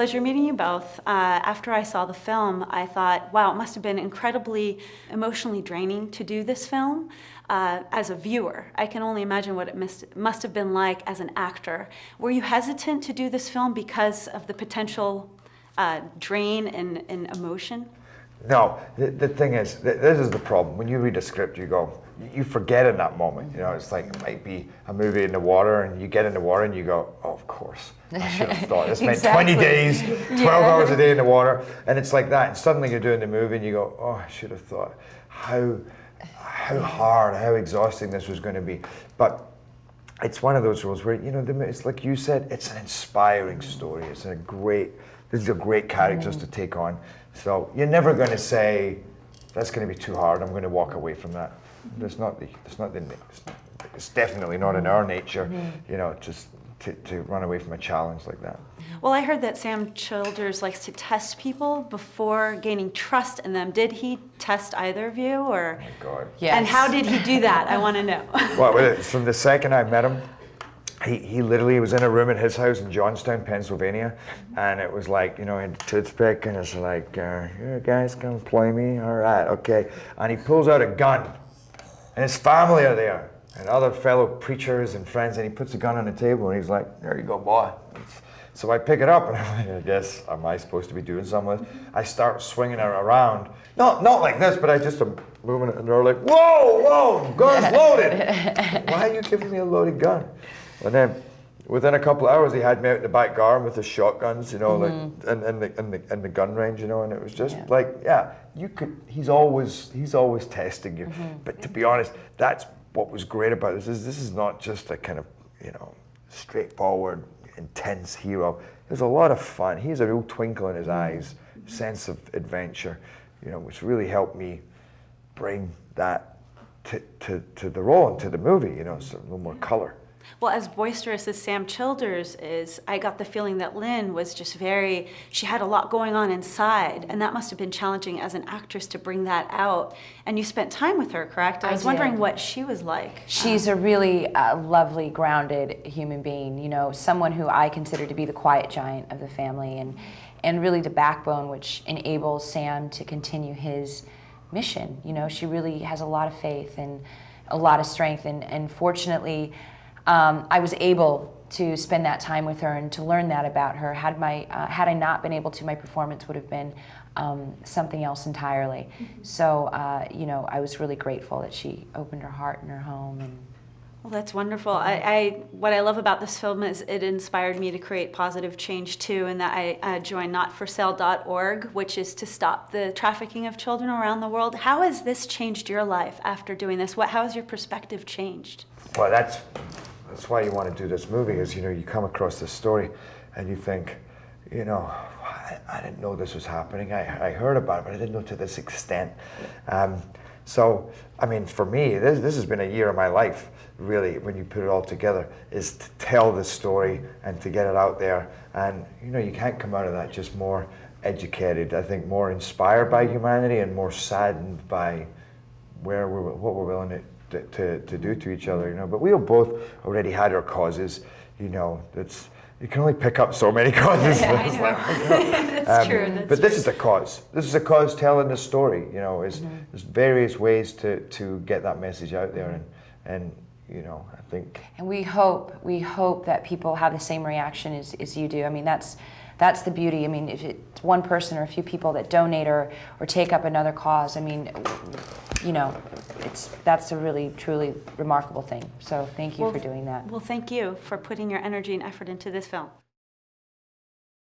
pleasure meeting you both. After I saw the film, I thought, wow, it must have been incredibly emotionally draining to do this film. As a viewer, I can only imagine what it must have been like as an actor. Were you hesitant to do this film because of the potential drain in emotion? No, the thing is, this is the problem. When you read a script, you forget in that moment. You know, it's like it might be a movie in the water, and you get in the water and you go, oh, of course, I should have thought. This meant 20 days, 12 hours a day in the water, and it's like that. And suddenly you're doing the movie and you go, oh, I should have thought how hard, how exhausting this was going to be. But it's one of those roles where, you know, it's like you said, it's an inspiring story. These are great characters to take on. So you're never going to say, that's going to be too hard, I'm going to walk away from that. It's definitely not in our nature, you know, just to run away from a challenge like that. Well, I heard that Sam Childers likes to test people before gaining trust in them. Did he test either of you, or? Oh my God. Yes. And how did he do that? I want to know. Well, from the second I met him, he literally was in a room at his house in Johnstown, Pennsylvania, and it was like, you know, he had a toothpick, and it's like, you guys gonna play me? All right, okay. And he pulls out a gun, and his family are there, and other fellow preachers and friends, and he puts a gun on the table, and he's like, there you go, boy. So I pick it up, and I'm like, I guess, am I supposed to be doing something with it? I start swinging it around. Not like this, but I just am moving it, and they're like, whoa, gun's loaded. Why are you giving me a loaded gun? And then within a couple of hours, he had me out in the back garden with the shotguns, you know, like, and the gun range, you know, and it was just like, you could. He's always testing you. But to be honest, that's what was great about this. This is not just a kind of, you know, straightforward, intense hero. There's a lot of fun. He has a real twinkle in his eyes, sense of adventure, you know, which really helped me bring that to the role and to the movie, you know, so a little more color. Well, as boisterous as Sam Childers is, I got the feeling that Lynn was just she had a lot going on inside, and that must have been challenging as an actress to bring that out. And you spent time with her, correct? I was wondering what she was like. She's a really lovely, grounded human being, you know, someone who I consider to be the quiet giant of the family, and really the backbone which enables Sam to continue his mission. You know, she really has a lot of faith and a lot of strength, and fortunately, I was able to spend that time with her and to learn that about her. Had I not been able to, my performance would have been something else entirely. So, you know, I was really grateful that she opened her heart and her home. And well, that's wonderful. What I love about this film is it inspired me to create positive change too, and that I joined notforsale.org, which is to stop the trafficking of children around the world. How has this changed your life after doing this? How has your perspective changed? Well, that's why you want to do this movie, is, you know, you come across this story and you think, you know, I didn't know this was happening. I heard about it, but I didn't know to this extent. So, I mean, for me, this has been a year of my life, really, when you put it all together, is to tell this story and to get it out there. And, you know, you can't come out of that just more educated, I think more inspired by humanity and more saddened by what we're willing to do to each other, you know. But we both already had our causes, you know. You can only pick up so many causes. I know. That's true. But this is a cause. This is a cause telling the story, you know. There's various ways to get that message out there, and you know, I think. And we hope that people have the same reaction as you do. I mean, that's the beauty. I mean, if it's one person or a few people that donate or take up another cause, I mean, you know, that's a really, truly remarkable thing. So thank you for doing that. Well, thank you for putting your energy and effort into this film.